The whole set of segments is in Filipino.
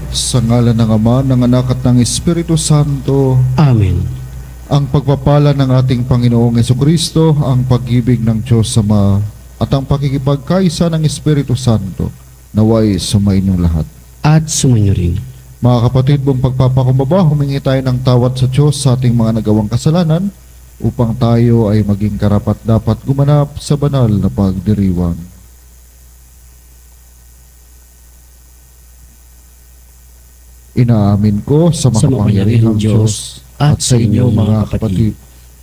Sa ngalan ng Ama, ng Anak at ng Espiritu Santo. Amen. Ang pagpapala ng ating Panginoong Jesucristo, ang pag-ibig ng Diyos Ama, at ang pakikipagkaisa ng Espiritu Santo, naway sumainyong lahat. At sumainyo rin. Mga kapatid, buong pagpapakumbaba, humingi tayo ng tawad sa Diyos sa ating mga nagawang kasalanan upang tayo ay maging karapat-dapat gumanap sa banal na pagdiriwang. Inaamin ko sa makapangyarihang Diyos at sa inyo mga kapatid,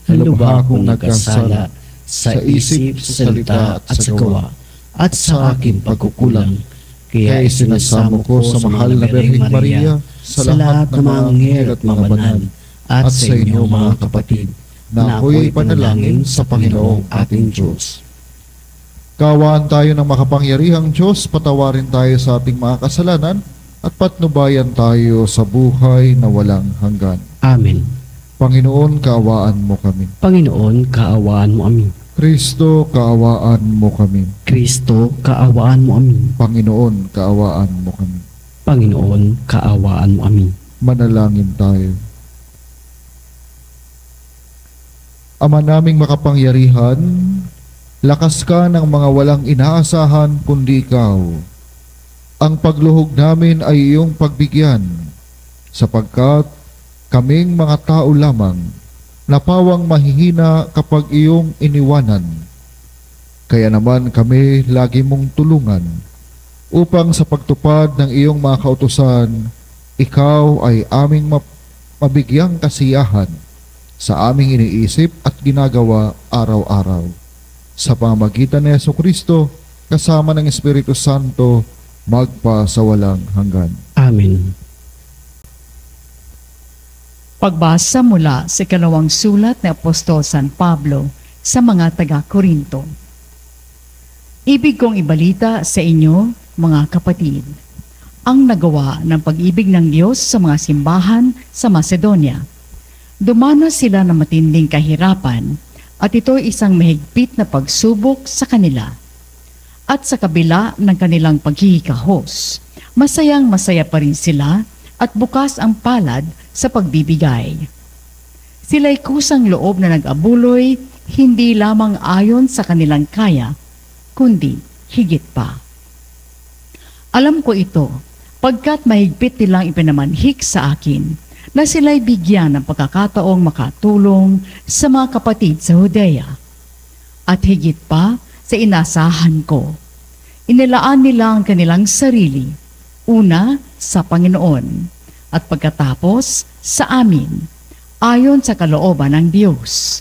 na lubha akong nagkasala sa isip, sa salita at sa gawa, at sa aking pagkukulang. Kaya isinasamo ko sa mahal na Birheng Maria, sa lahat ng mga anghel at mga banal, at sa inyo mga kapatid, na ako'y panalangin sa Panginoong ating Diyos. Kaawaan tayo ng makapangyarihang Diyos, patawarin tayo sa ating mga kasalanan, at patnubayan tayo sa buhay na walang hanggan. Amen. Panginoon, kaawaan mo kami. Panginoon, kaawaan mo amin. Kristo, kaawaan mo kami. Kristo, kaawaan mo amin. Panginoon, kaawaan mo kami. Panginoon, kaawaan mo amin. Manalangin tayo. Ama naming makapangyarihan, lakas ka ng mga walang inaasahan kundi ikaw. Ang pagluhog namin ay iyong pagbigyan, sapagkat kaming mga tao lamang napawang mahihina kapag iyong iniwanan. Kaya naman kami lagi mong tulungan upang sa pagtupad ng iyong mga kautusan, ikaw ay aming mabigyang kasiyahan sa aming iniisip at ginagawa araw-araw. Sa pamamagitan ni Jesucristo, kasama ng Espiritu Santo, magpa sa walang hanggan. Amen. Pagbasa mula sa ikalawang sulat ni Apostol San Pablo sa mga taga-Korinto. Ibig kong ibalita sa inyo, mga kapatid, ang nagawa ng pag-ibig ng Diyos sa mga simbahan sa Macedonia. Dumanas sila ng matinding kahirapan at ito ay isang mahigpit na pagsubok sa kanila. At sa kabila ng kanilang paghihikahos, masayang-masaya pa rin sila at bukas ang palad sa pagbibigay. Sila'y kusang loob na nag-abuloy, hindi lamang ayon sa kanilang kaya, kundi higit pa. Alam ko ito, pagkat mahigpit nilang ipinamanhik sa akin, na sila'y bigyan ng pagkakataong makatulong sa mga kapatid sa Judea. At higit pa, sa inasahan ko. Inilaan nila ang kanilang sarili, una sa Panginoon, at pagkatapos sa amin, ayon sa kalooban ng Diyos.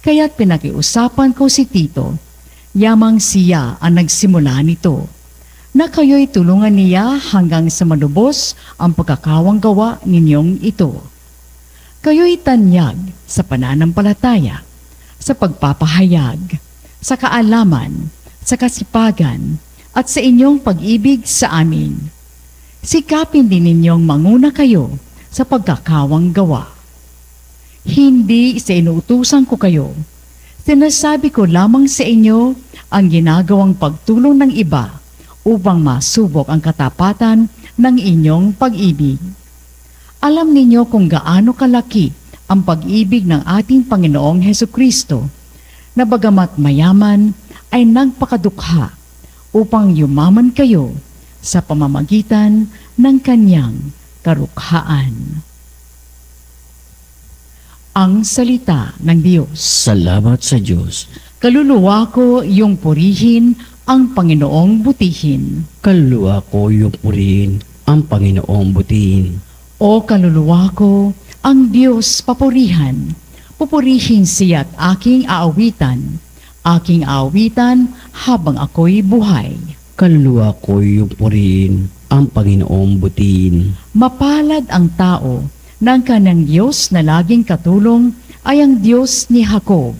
Kaya't pinakiusapan ko si Tito, yamang siya ang nagsimula nito, na kayo'y tulungan niya hanggang sa malubos ang pagkakawanggawa ninyong ito. Kayo'y tanyag sa pananampalataya, sa pagpapahayag, sa kaalaman, sa kasipagan, at sa inyong pag-ibig sa amin. Sikapin din ninyong manguna kayo sa pagkakawang gawa. Hindi sa inuutusan ko kayo, sinasabi ko lamang sa inyo ang ginagawang pagtulong ng iba upang masubok ang katapatan ng inyong pag-ibig. Alam ninyo kung gaano kalaki ang pag-ibig ng ating Panginoong Hesukristo, na bagamat mayaman ay nagpakadukha upang yumaman kayo sa pamamagitan ng kanyang karukhaan. Ang salita ng Diyos. Salamat sa Diyos. Kaluluwa ko iyong purihin ang Panginoong butihin. Kaluluwa ko iyong purihin ang Panginoong butihin. O kaluluwa ko, ang Diyos papurihan. Pupurihin siya't aking aawitan habang ako'y buhay. Kaluluwa ko iyong purihin ang Panginoong butihin. Mapalad ang tao ng kanang Diyos na laging katulong ay ang Diyos ni Jacob.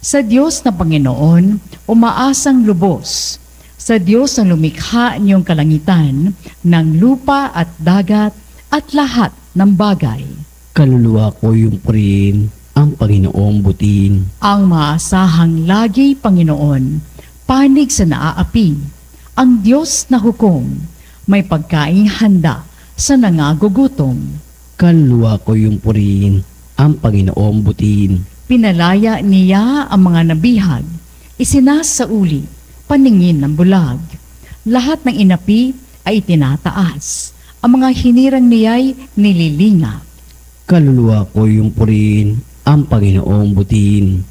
Sa Diyos na Panginoon, umaasang lubos. Sa Diyos na lumikha niyong kalangitan, ng lupa at dagat at lahat ng bagay. Kaluluwa ko iyong purihin ang Panginoong butihin. Ang maasahang lagi, Panginoon, panig sa naaapi, ang Diyos na hukom, may pagkaing handa sa nangagugutom. Kaluluwa ko yung purihin, ang Panginoong butihin. Pinalaya niya ang mga nabihag, isinasauli, paningin ng bulag. Lahat ng inapi ay itinataas, ang mga hinirang niya'y nililinga. Kaluluwa ko yung purihin, ang Panginoong butihin.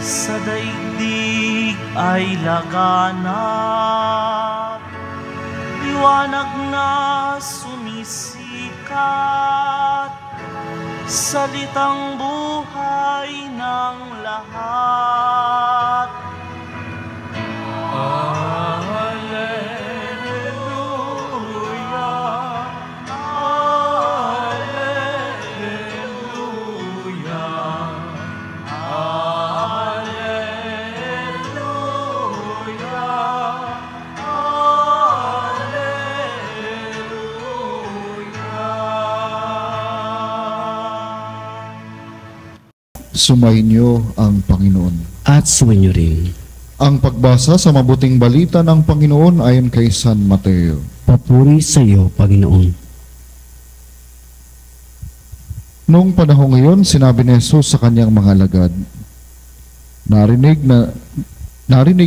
Sa daigdig ay laganap, liwanag na sumisikat, salitang buhay ng lahat. Alleluia, Alleluia. Sumainyo ang Panginoon. At sumainyo rin. Ang pagbasa sa mabuting balita ng Panginoon ayon kay San Mateo. Papuri sa iyo, Panginoon. Noong panahong iyon, sinabi ni Jesus sa kanyang mga alagad, Narinig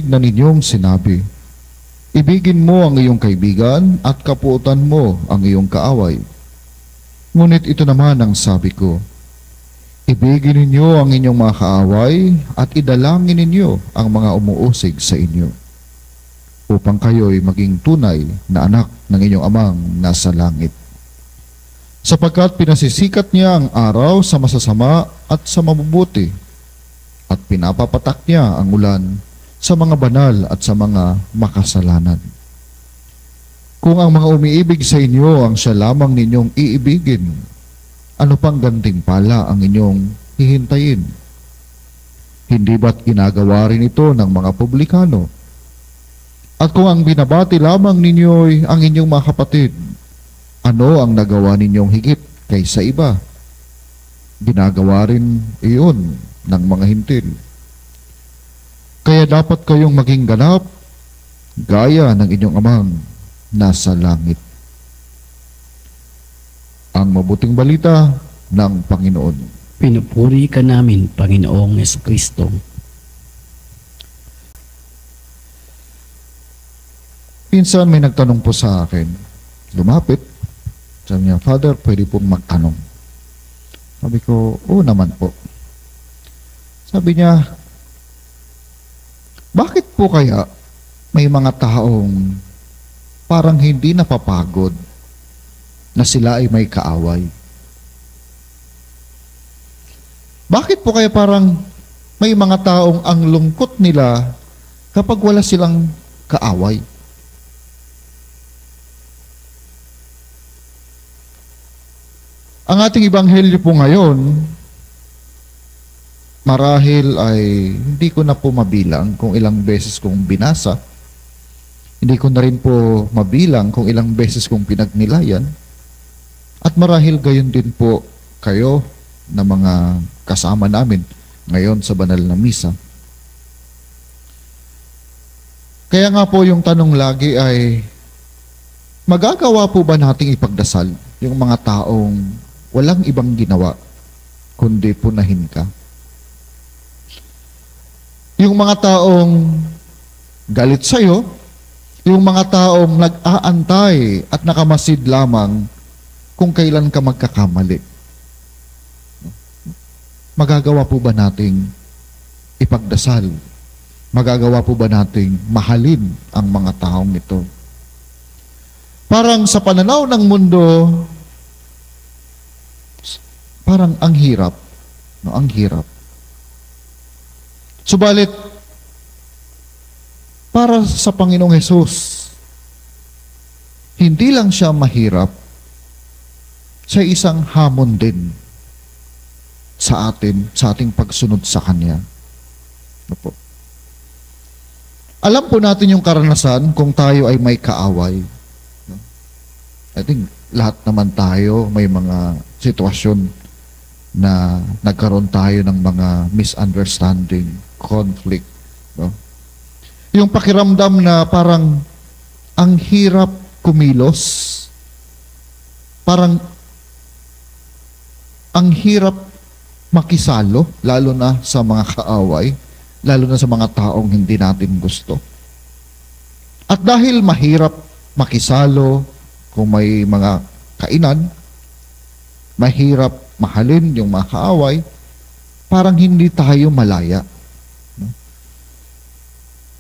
na ninyong sinabi, ibigin mo ang iyong kaibigan at kapuotan mo ang iyong kaaway. Ngunit ito naman ang sabi ko, ibigin ninyo ang inyong mga kaaway at idalangin ninyo ang mga umuusig sa inyo, upang kayo'y maging tunay na anak ng inyong amang nasa langit. Sapagkat pinasisikat niya ang araw sa masasama at sa mabubuti, at pinapapatak niya ang ulan sa mga banal at sa mga makasalanan. Kung ang mga umiibig sa inyo ang siya lamang ninyong iibigin, ano pang gantimpala ang inyong hihintayin? Hindi ba't ginagawa rin ito ng mga publikano? At kung ang binabati lamang ninyo'y ang inyong mga kapatid, ano ang nagawa ninyong higit kaysa iba? Ginagawa rin iyon ng mga hintil. Kaya dapat kayong maging ganap, gaya ng inyong amang nasa langit. Ang mabuting balita ng Panginoon. Pinupuri ka namin, Panginoong Jesucristo. Pinsan may nagtanong po sa akin, lumapit, sabi niya, Father, pwede pong magtanong. Sabi ko, oo naman po. Sabi niya, bakit po kaya may mga taong parang hindi napapagod na sila ay may kaaway? Bakit po kaya parang may mga taong ang lungkot nila kapag wala silang kaaway? Ang ating ebanghelyo po ngayon, marahil ay hindi ko na po mabilang kung ilang beses kong binasa. Hindi ko na rin po mabilang kung ilang beses kong pinagnilayan. At marahil gayon din po kayo na mga kasama namin ngayon sa banal na misa. Kaya nga po yung tanong lagi ay, magagawa po ba nating ipagdasal yung mga taong walang ibang ginawa kundi punahin ka? Yung mga taong galit sa'yo, yung mga taong nag-aantay at nakamasid lamang kung kailan ka magkakamali. Magagawa po ba nating ipagdasal? Magagawa po ba nating mahalin ang mga taong ito? Parang sa pananaw ng mundo, parang ang hirap. No, ang hirap. Subalit, para sa Panginoong Hesus, hindi lang siya mahirap, sa isang hamon din sa ating pagsunod sa Kanya. Ano po? Alam po natin yung karanasan kung tayo ay may kaaway. I think lahat naman tayo may mga sitwasyon na nagkaroon tayo ng mga misunderstanding, conflict. No? Yung pakiramdam na parang ang hirap kumilos, parang ang hirap makisalo, lalo na sa mga kaaway, lalo na sa mga taong hindi natin gusto. At dahil mahirap makisalo kung may mga kainan, mahirap mahalin yung mga kaaway, parang hindi tayo malaya.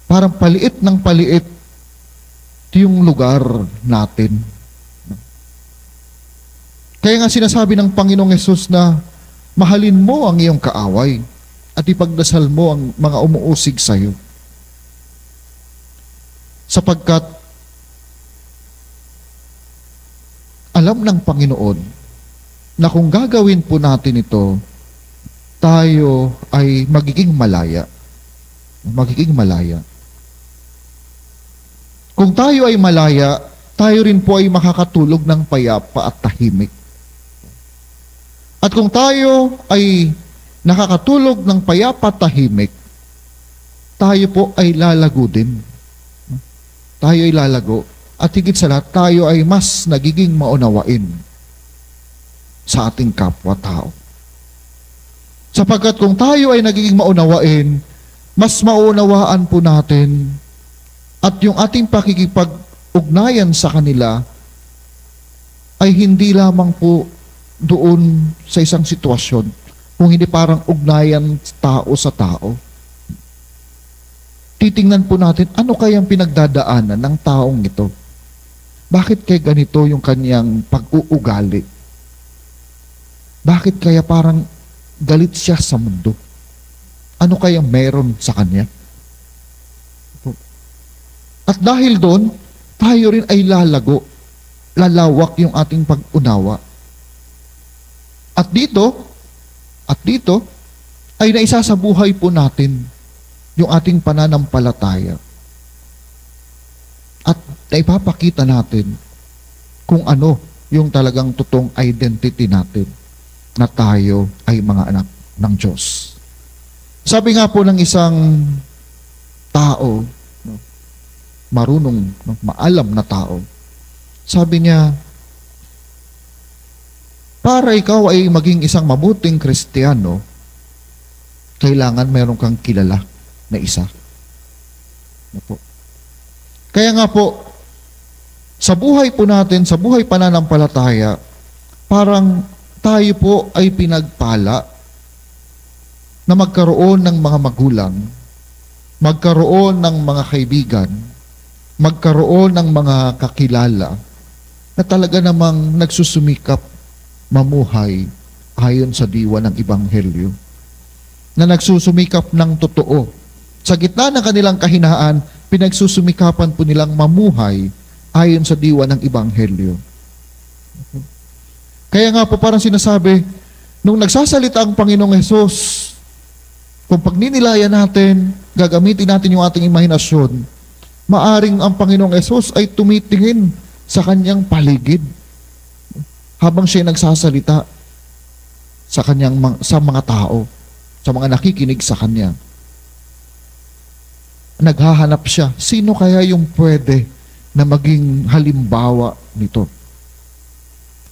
Parang paliit ng paliit yung lugar natin. Kaya nga sinasabi ng Panginoong Hesus na mahalin mo ang iyong kaaway at ipagdasal mo ang mga umuusig sa iyo. Sapagkat alam ng Panginoon na kung gagawin po natin ito, tayo ay magiging malaya. Magiging malaya. Kung tayo ay malaya, tayo rin po ay makakatulog ng payapa at tahimik. At kung tayo ay nakakatulog ng payapa at tahimik, tayo po ay lalago din. Tayo ay lalago. At higit sa lahat, tayo ay mas nagiging maunawain sa ating kapwa-tao. Sapagkat kung tayo ay nagiging maunawain, mas maunawaan po natin at yung ating pakikipag-ugnayan sa kanila ay hindi lamang po doon sa isang sitwasyon, kung hindi parang ugnayan tao sa tao. Titingnan po natin, ano kayang pinagdadaanan ng taong ito? Bakit kaya ganito yung kanyang pag-uugali? Bakit kaya parang galit siya sa mundo? Ano kaya meron sa kanya? At dahil doon, tayo rin ay lalago, lalawak yung ating pag-unawa. At dito, ay naisasabuhay po natin yung ating pananampalataya. At naipapakita natin kung ano yung talagang totoong identity natin na tayo ay mga anak ng Diyos. Sabi nga po ng isang tao, marunong, maalam na tao, sabi niya, para ikaw ay maging isang mabuting Kristiyano, kailangan meron kang kilala na isa. Kaya nga po, sa buhay po natin, sa buhay pananampalataya, parang tayo po ay pinagpala na magkaroon ng mga magulang, magkaroon ng mga kaibigan, magkaroon ng mga kakilala na talaga namang nagsusumikap mamuhay ayon sa diwa ng Ebanghelyo, na nagsusumikap ng totoo. Sa gitna ng kanilang kahinaan, pinagsusumikapan po nilang mamuhay ayon sa diwa ng Ebanghelyo. Kaya nga po parang sinasabi, nung nagsasalita ang Panginoong Hesus, kung pagninilayan natin, gagamitin natin yung ating imahinasyon, maaring ang Panginoong Hesus ay tumitingin sa kanyang paligid habang siya nagsasalita sa mga tao, sa mga nakikinig sa kanya. Naghahanap siya, sino kaya yung pwede na maging halimbawa nito?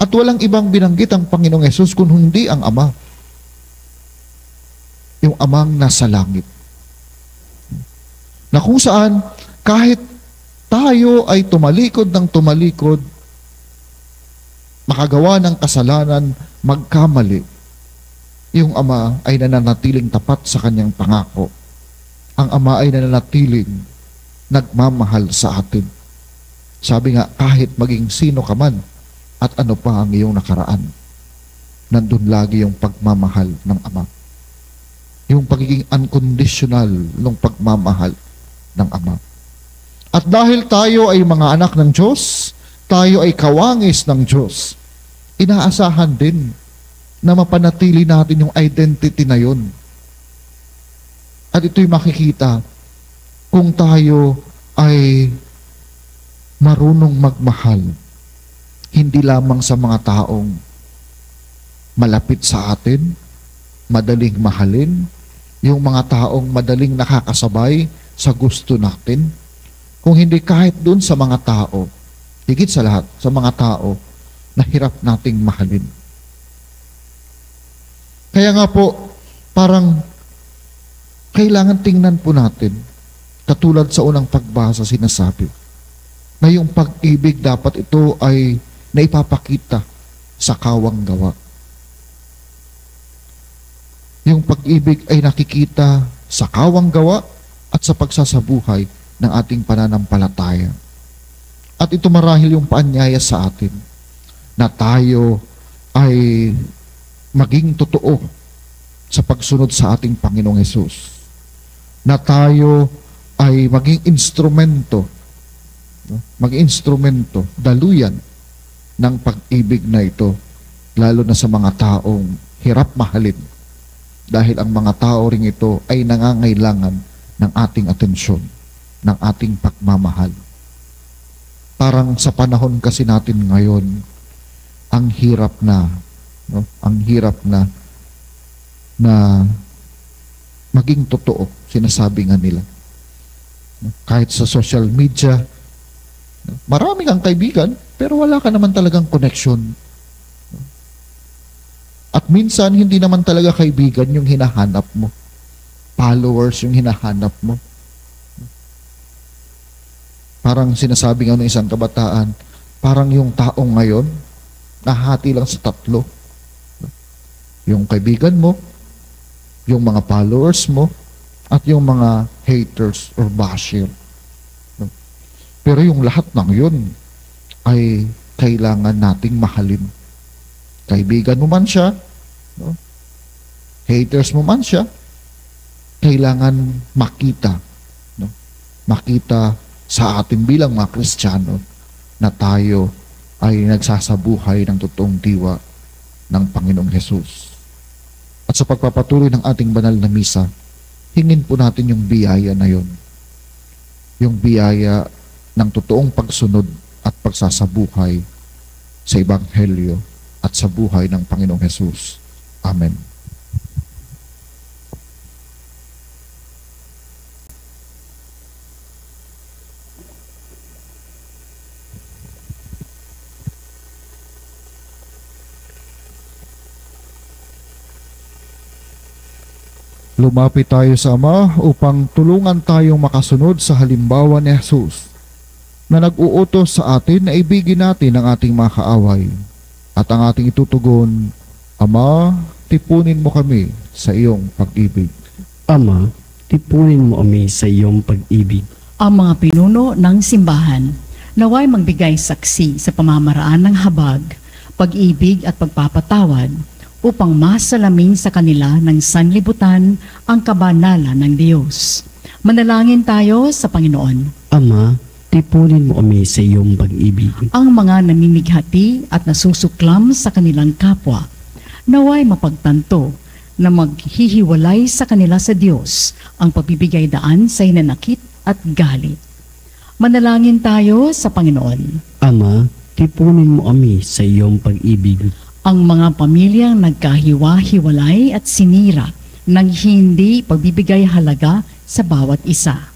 At walang ibang binanggit ang Panginoong Hesus kung hindi ang Ama. Yung Amang nasa langit. Na kung saan, kahit tayo ay tumalikod ng tumalikod, makagawa ng kasalanan, magkamali, yung Ama ay nananatiling tapat sa kanyang pangako. Ang Ama ay nananatiling nagmamahal sa atin. Sabi nga, kahit maging sino ka man at ano pa ang iyong nakaraan, nandun lagi yung pagmamahal ng Ama. Yung pagiging unconditional ng pagmamahal ng Ama. At dahil tayo ay mga anak ng Diyos, tayo ay kawangis ng Diyos. inaasahan din na mapanatili natin yung identity na yun. At ito'y makikita kung tayo ay marunong magmahal, hindi lamang sa mga taong malapit sa atin, madaling mahalin, yung mga taong madaling nakakasabay sa gusto natin, kung hindi kahit dun sa mga tao, higit sa lahat, sa mga tao na hirap nating mahalin. Kaya nga po, parang kailangan tingnan po natin, katulad sa unang pagbasa sinasabi, na yung pag-ibig dapat ito ay naipapakita sa kawang gawa. Yung pag-ibig ay nakikita sa kawang gawa at sa pagsasabuhay ng ating pananampalataya. At ito marahil yung paanyaya sa atin na tayo ay maging totoo sa pagsunod sa ating Panginoong Hesus. Na tayo ay maging instrumento, daluyan ng pag-ibig na ito, lalo na sa mga taong hirap mahalin. Dahil ang mga tao ring ito ay nangangailangan ng ating atensyon, ng ating pagmamahal. Parang sa panahon kasi natin ngayon, ang hirap na maging totoo, sinasabi nga nila. Kahit sa social media, marami kang kaibigan, pero wala ka naman talagang connection. At minsan, hindi naman talaga kaibigan yung hinahanap mo. Followers yung hinahanap mo. Parang sinasabi nga ng isang kabataan, parang yung taong ngayon, nahati lang sa tatlo. Yung kaibigan mo, yung mga followers mo, at yung mga haters or basher. Pero yung lahat ng yun ay kailangan nating mahalin. Kaibigan mo man siya, haters mo man siya, kailangan makita sa atin bilang mga Kristiyano na tayo ay nagsasabuhay ng totoong diwa ng Panginoong Hesus. At sa pagpapatuloy ng ating banal na misa, hingin po natin yung biyaya na yon. Yung biyaya ng totoong pagsunod at pagsasabuhay sa Ebanghelyo at sa buhay ng Panginoong Hesus. Amen. Lumapit tayo sa Ama upang tulungan tayong makasunod sa halimbawa ni Jesus na nag-uutos sa atin na ibigin natin ang ating mga kaaway. At ang ating itutugon, Ama, tipunin mo kami sa iyong pag-ibig. Ama, tipunin mo kami sa iyong pag-ibig. Ang mga pinuno ng simbahan naway magbigay saksi sa pamamaraan ng habag, pag-ibig at pagpapatawad upang masalamin sa kanila ng sanlibutan ang kabanalan ng Diyos. Manalangin tayo sa Panginoon. Ama, tipunin mo kami sa iyong pag-ibig. Ang mga namimighati at nasusuklam sa kanilang kapwa, naway mapagtanto na maghihiwalay sa kanila sa Diyos ang pagbibigay daan sa hinanakit at galit. Manalangin tayo sa Panginoon. Ama, tipunin mo kami sa iyong pag-ibig. Ang mga pamilyang nagkahiwa-hiwalay at sinira ng hindi pagbibigay halaga sa bawat isa.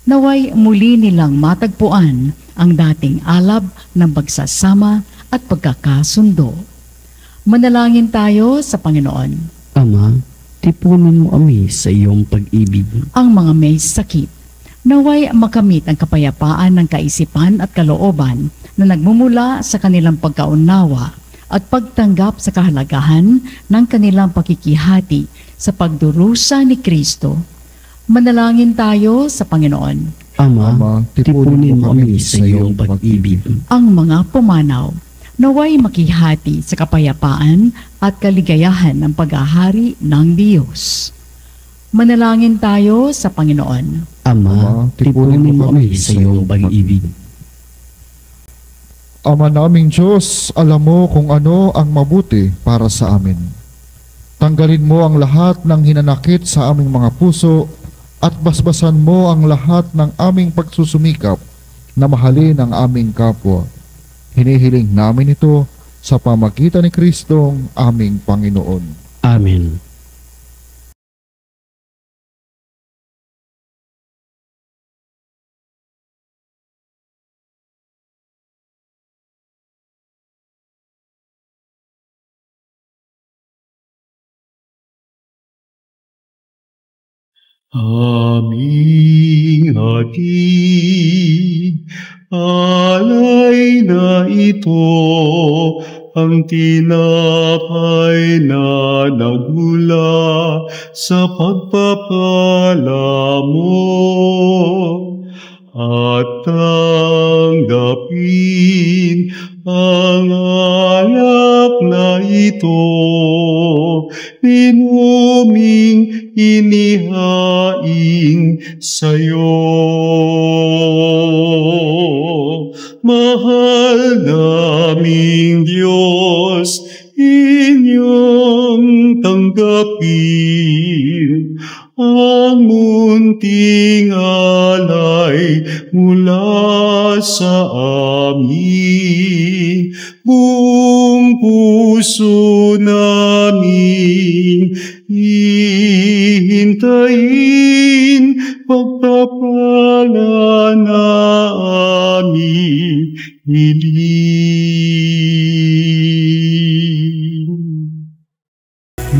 Naway muli nilang matagpuan ang dating alab ng pagsasama at pagkakasundo. Manalangin tayo sa Panginoon. Ama, tipunin mo kami sa iyong pag-ibig. Ang mga may sakit, naway makamit ang kapayapaan ng kaisipan at kalooban na nagmumula sa kanilang pagkaunawa at pagtanggap sa kahalagahan ng kanilang pakikihati sa pagdurusa ni Kristo. Manalangin tayo sa Panginoon. Ama, tipunin mo kami sa iyong pag-ibig. Ang mga pumanaw, naway makihati sa kapayapaan at kaligayahan ng paghahari ng Diyos. Manalangin tayo sa Panginoon. Ama, tipunin mo kami sa iyong pag-ibig. Ama naming Diyos, alam mo kung ano ang mabuti para sa amin. Tanggalin mo ang lahat ng hinanakit sa aming mga puso at basbasan mo ang lahat ng aming pagsusumikap na mahalin ang aming kapwa. Hinihiling namin ito sa pamagitan ni Kristong aming Panginoon. Amen. Aming hatid, alay na ito, ang tinapay na nagmula sa pagpapala mo. At tanggapin ang alak na ito, inuming inihaing sa'yo. Mahal naming Diyos, inyong tanggapin ang munting alay mula sa amin. Buong puso namin hihintayin pagpapala na aming hiling.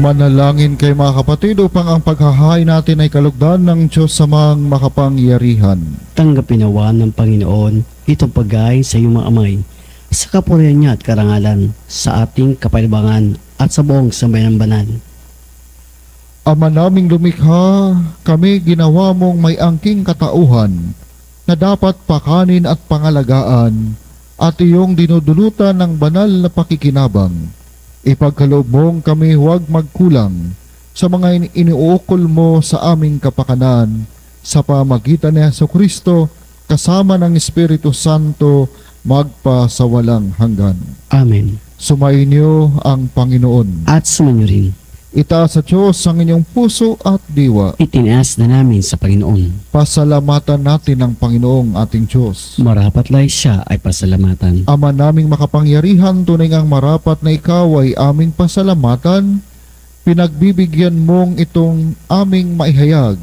Manalangin kay mga kapatid upang ang paghahain natin ay kalugdan ng Diyos samang makapangyarihan. Tanggapin nawa ng Panginoon itong pagkain sa iyong mga amay, sa kapurihan niya at karangalan, sa ating kapalibangan at sa buong sambayan ng banal. Ama naming lumikha, kami ginawa mong may angking katauhan na dapat pakanin at pangalagaan at iyong dinudulutan ng banal na pakikinabang. Ipagkaloob mong kami huwag magkulang sa mga iniuukol mo sa aming kapakanan sa pamagitan ni Jesucristo kasama ng Espiritu Santo magpa sa walang hanggan. Amen. Sumainyo ang Panginoon. At sumainyo rin. Itaas sa Diyos ang inyong puso at diwa. Itinaas na namin sa Panginoon. Pasalamatan natin ang Panginoong ating Diyos. Marapatlay siya ay pasalamatan. Ama naming makapangyarihan, tunay ngang marapat na ikaw ay aming pasalamatan. Pinagbibigyan mong itong aming maihayag,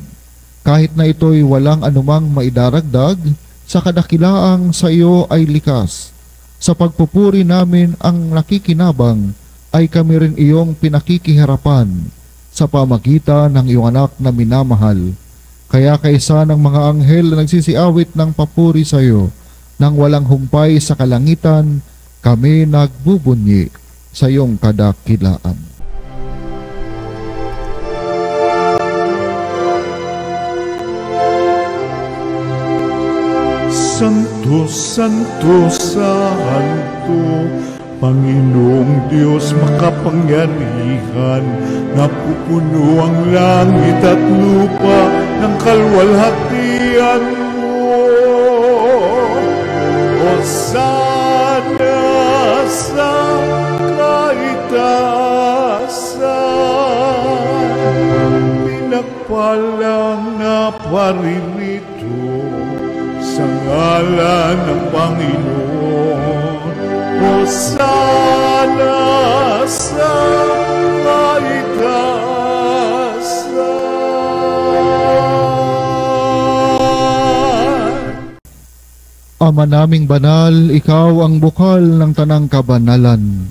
kahit na ito'y walang anumang maidaragdag, sa kadakilaang sa iyo ay likas. Sa pagpupuri namin ang nakikinabang, ay kami rin iyong pinakikiharapan sa pamagitan ng iyong anak na minamahal. Kaya kaisa ng mga anghel na nagsisiawit ng papuri sa iyo, nang walang humpay sa kalangitan, kami nagbubunyi sa iyong kadakilaan. Santo, Santo, Santo, Panginoong Diyos makapangyarihan, napupuno ang langit at lupa ng kalwalhatian mo. Hosana sa kaitaasan, pinagpalang na paririto sa ngalan ng Panginoon. Hosana sa kaitaasan. Ama naming banal, ikaw ang bukal ng tanang kabanalan.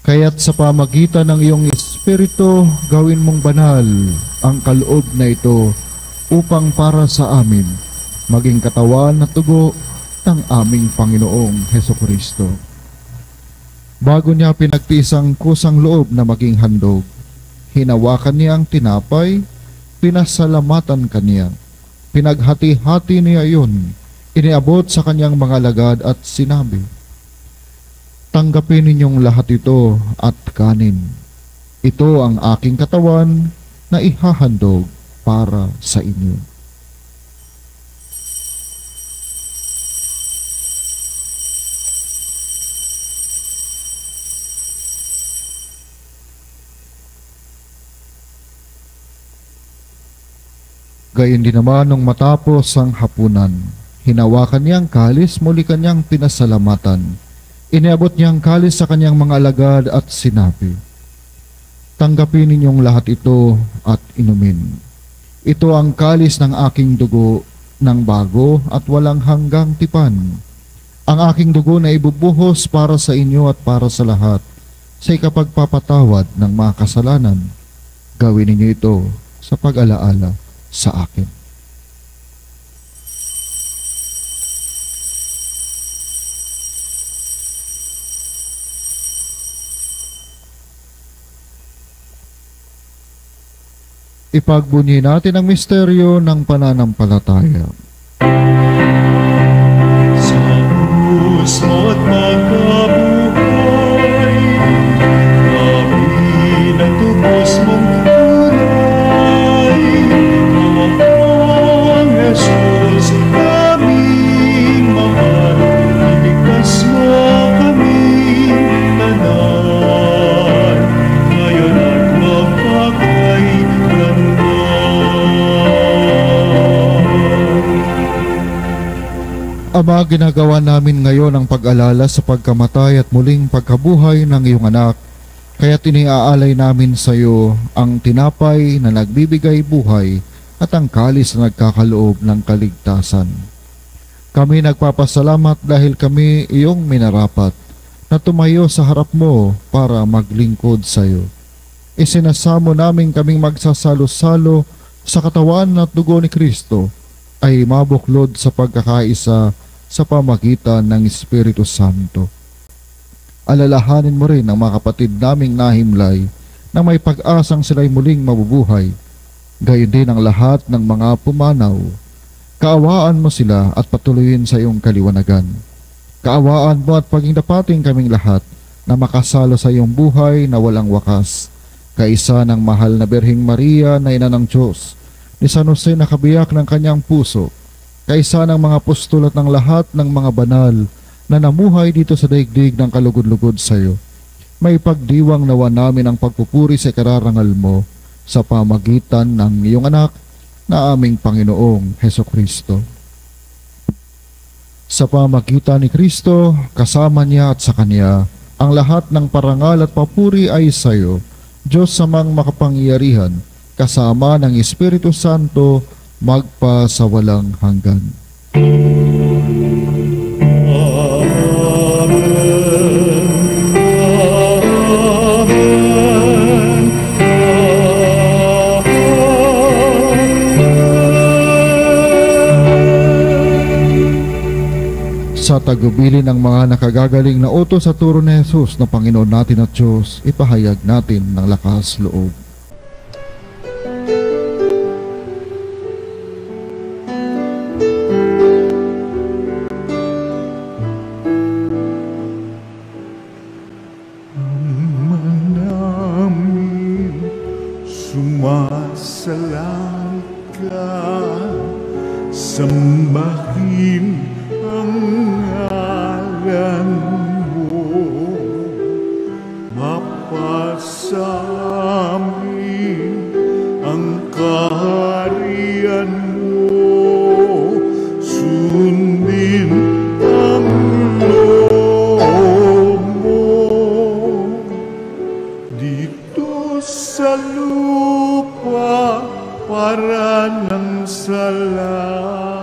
Kaya't sa pamagitan ng iyong Espiritu, gawin mong banal ang kaloob na ito upang para sa amin maging katawan at dugo ng aming Panginoong Hesukristo. Bago niya pinagtiis ang kusang loob na maging handog, hinawakan niya ang tinapay, pinasalamatan kaniya, pinaghati-hati niya iyon, iniabot sa kanyang mga lagad at sinabi, "Tanggapin ninyong lahat ito at kanin. Ito ang aking katawan na ihahandog para sa inyo." Gayon din naman nung matapos ang hapunan, hinawakan niya ang kalis, muli kanyang pinasalamatan. Iniabot niya ang kalis sa kanyang mga alagad at sinabi, "Tanggapin ninyong lahat ito at inumin. Ito ang kalis ng aking dugo ng bago at walang hanggang tipan. Ang aking dugo na ibubuhos para sa inyo at para sa lahat sa ikapagpapatawad ng mga kasalanan. Gawin ninyo ito sa pag-alaala sa akin." Ipagbunyi natin ang misteryo ng pananampalataya. Sa krus mo't magkabuhay, kami natubos mong tunay. Ang Jesus aming mahal, iligtas mo kaming tanan, ngayon at magpakailanman. Ama, ginagawa namin ngayon ang pag-alala sa pagkamatay at muling pagkabuhay ng iyong anak, kaya tiniaalay namin sa iyo ang tinapay na nagbibigay buhay at ang kalis na nagkakaloob ng kaligtasan. Kami nagpapasalamat dahil kami iyong minarapat na tumayo sa harap mo para maglingkod sa iyo. Isinasamo namin kaming magsasalo-salo sa katawan at dugo ni Kristo ay mabuklod sa pagkakaisa sa pamagitan ng Espiritu Santo. Alalahanin mo rin ang mga kapatid naming nahimlay na may pag-asang sila'y muling mabubuhay. Gayon din ang lahat ng mga pumanaw. Kaawaan mo sila at patuloyin sa iyong kaliwanagan. Kaawaan mo at pagingdapating kaming lahat na makasalo sa iyong buhay na walang wakas. Kaisa ng mahal na Birheng Maria na ina ng Diyos, ni San Jose na kabiyak ng kanyang puso, kaisa ng mga apostol at ng lahat ng mga banal na namuhay dito sa daigdig ng kalugod-lugod sa iyo. May pagdiwang nawa namin ang pagpupuri sa ikararangal mo sa pamagitan ng iyong anak na aming Panginoong Hesukristo. Sa pamagitan ni Kristo, kasama niya at sa Kanya, ang lahat ng parangal at papuri ay sa iyo, Diyos samang makapangyarihan, kasama ng Espiritu Santo, magpa sa walang hanggan. Sa tagubilin ng mga nakagagaling na utos sa turo ni Jesus na Panginoon natin at Diyos, ipahayag natin ng lakas loob. Sambahin ang ngalan mo, mapasamin ang kaharian mo, sundin ang loob mo, dito sa lupa para ng sa langit.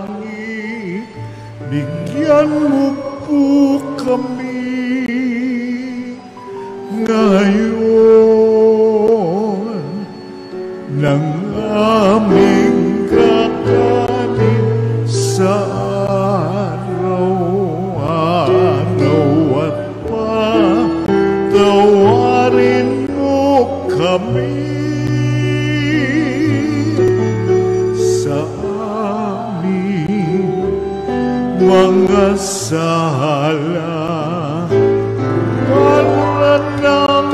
Bigyan mo po kami ngayon ng aming kakanin sa araw-araw at patawarin mo kami mga sala para ng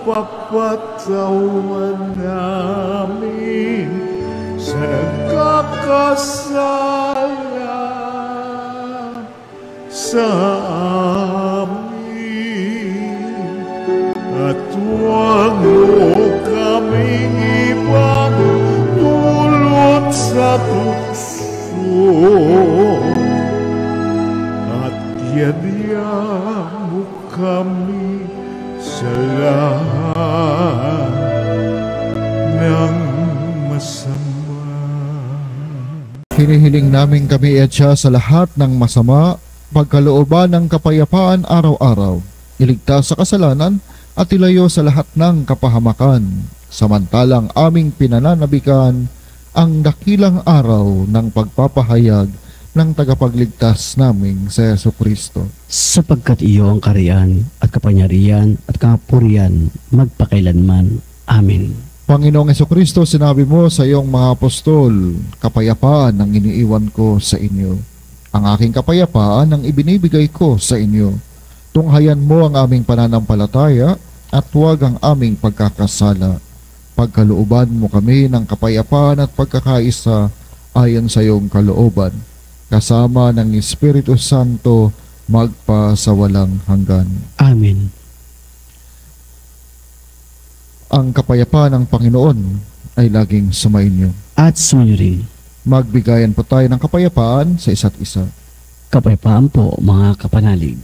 pagpapatawa namin sa nagkakasala sa amin, at huwag mo kaming ipagtulad mo kami sa lahat ng masama. Hinihiling namin kami etya sa lahat ng masama, pagkalooban ng kapayapaan araw-araw, iligtas sa kasalanan at ilayo sa lahat ng kapahamakan, samantalang aming pinananabikan ang dakilang araw ng pagpapahayag ng tagapagligtas naming sa Jesucristo. Sapagkat iyo ang kaharian at kapangyarihan at kapurihan magpakailanman. Amen. Panginoong Jesucristo, sinabi mo sa iyong mga apostol, kapayapaan ang iniiwan ko sa inyo. Ang aking kapayapaan ang ibinibigay ko sa inyo. Tunghayan mo ang aming pananampalataya at huwag ang aming pagkakasala. Pagkalooban mo kami ng kapayapaan at pagkakaisa ayon sa iyong kalooban, kasama ng Espiritu Santo magpa sa walang hanggan. Amen. Ang kapayapaan ng Panginoon ay laging sumainyo. At sumunyo rin. Magbigayan po tayo ng kapayapaan sa isa't isa. Kapayapaan po mga kapanalig.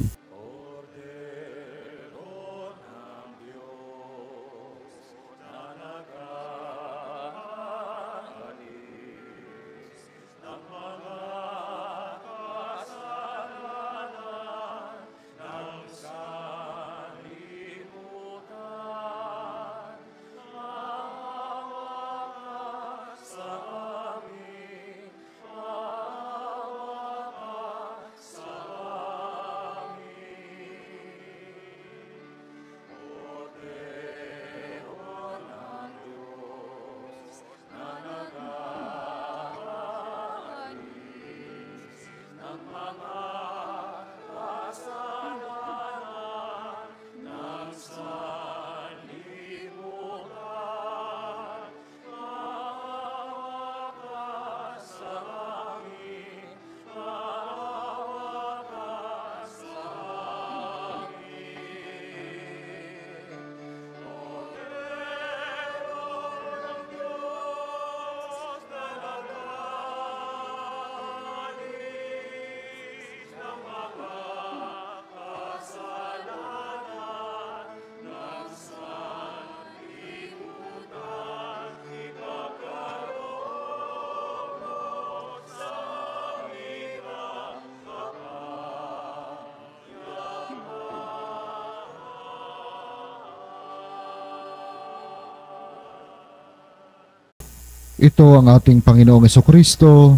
Ito ang ating Panginoong Jesucristo,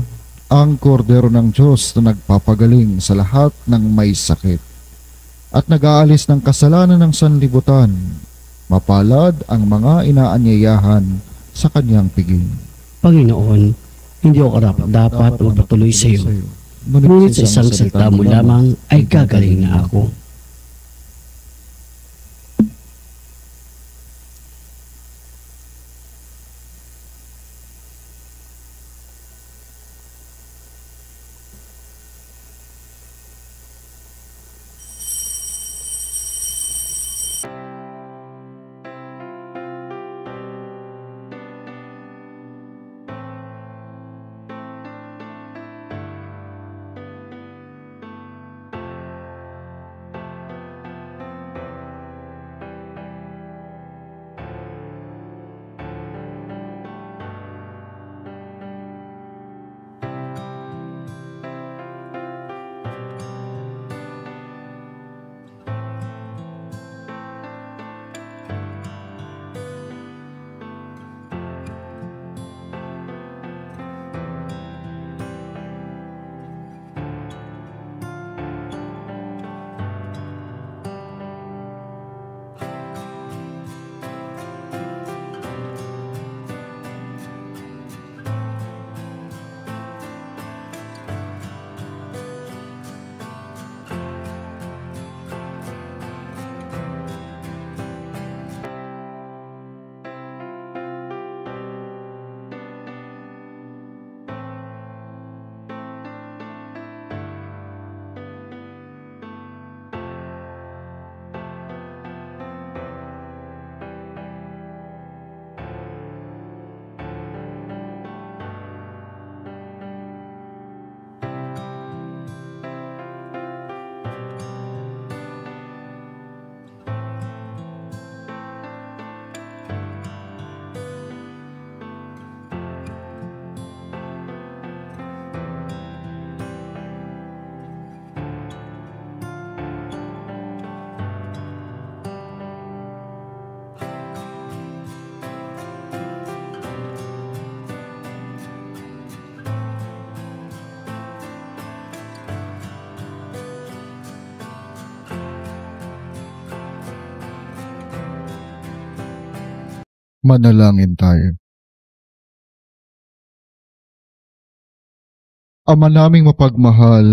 ang kordero ng Diyos na nagpapagaling sa lahat ng may sakit at nag-aalis ng kasalanan ng sanlibutan. Mapalad ang mga inaanyayahan sa kanyang piging. Panginoon, hindi ako dapat magpatuloy sa iyo. Ngunit sa isang salita mo lamang ay gagaling na ako. Manalangin tayo. Ama naming mapagmahal,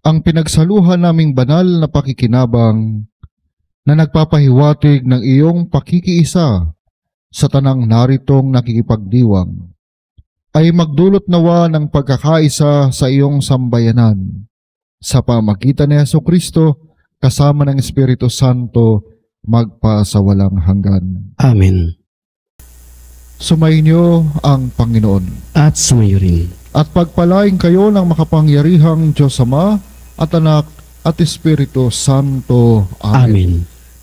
ang pinagsaluhan naming banal na pakikinabang na nagpapahiwatig ng iyong pakikiisa sa tanang naritong nakikipagdiwang ay magdulot nawa ng pagkakaisa sa iyong sambayanan sa pamagitan ni Jesucristo kasama ng Espiritu Santo magpasawalang hanggan. Amen. Sumainyo ang Panginoon. At sumayo rin. At pagpalain kayo ng makapangyarihang Diyos Ama at Anak at Espiritu Santo. Amen. Amen.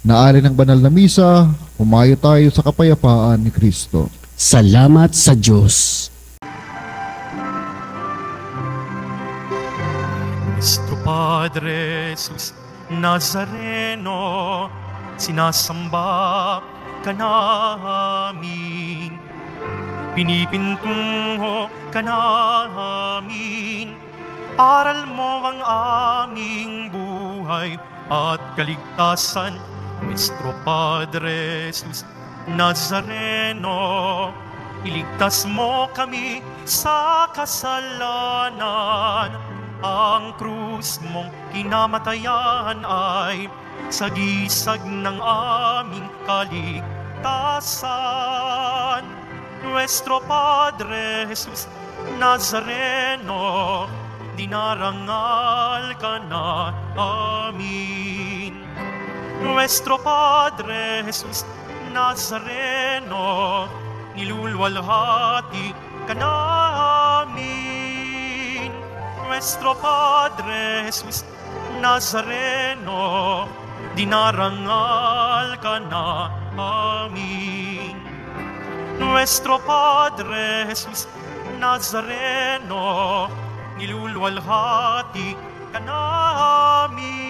Naalin ng banal na misa, humayo tayo sa kapayapaan ni Kristo. Salamat sa Diyos. Cristo Padre Jesus Nazareno, sinasamba ka namin, pinipintungo ka namin, aral mo ang aming buhay at kaligtasan. Nuestro Padre Jesus Nazareno, iligtas mo kami sa kasalanan. Ang krus mong kinamatayan ay sagisag ng aming kaligtasan. Nuestro Padre Jesus Nazareno, dinarangal ka na amin. Nuestro Padre Jesus Nazareno, nilulwalhati ka namin. Nuestro Padre Jesus Nazareno, dinarangal ka na amin. Nuestro Padre Jesus Nazareno, nilulwalhati ka namin.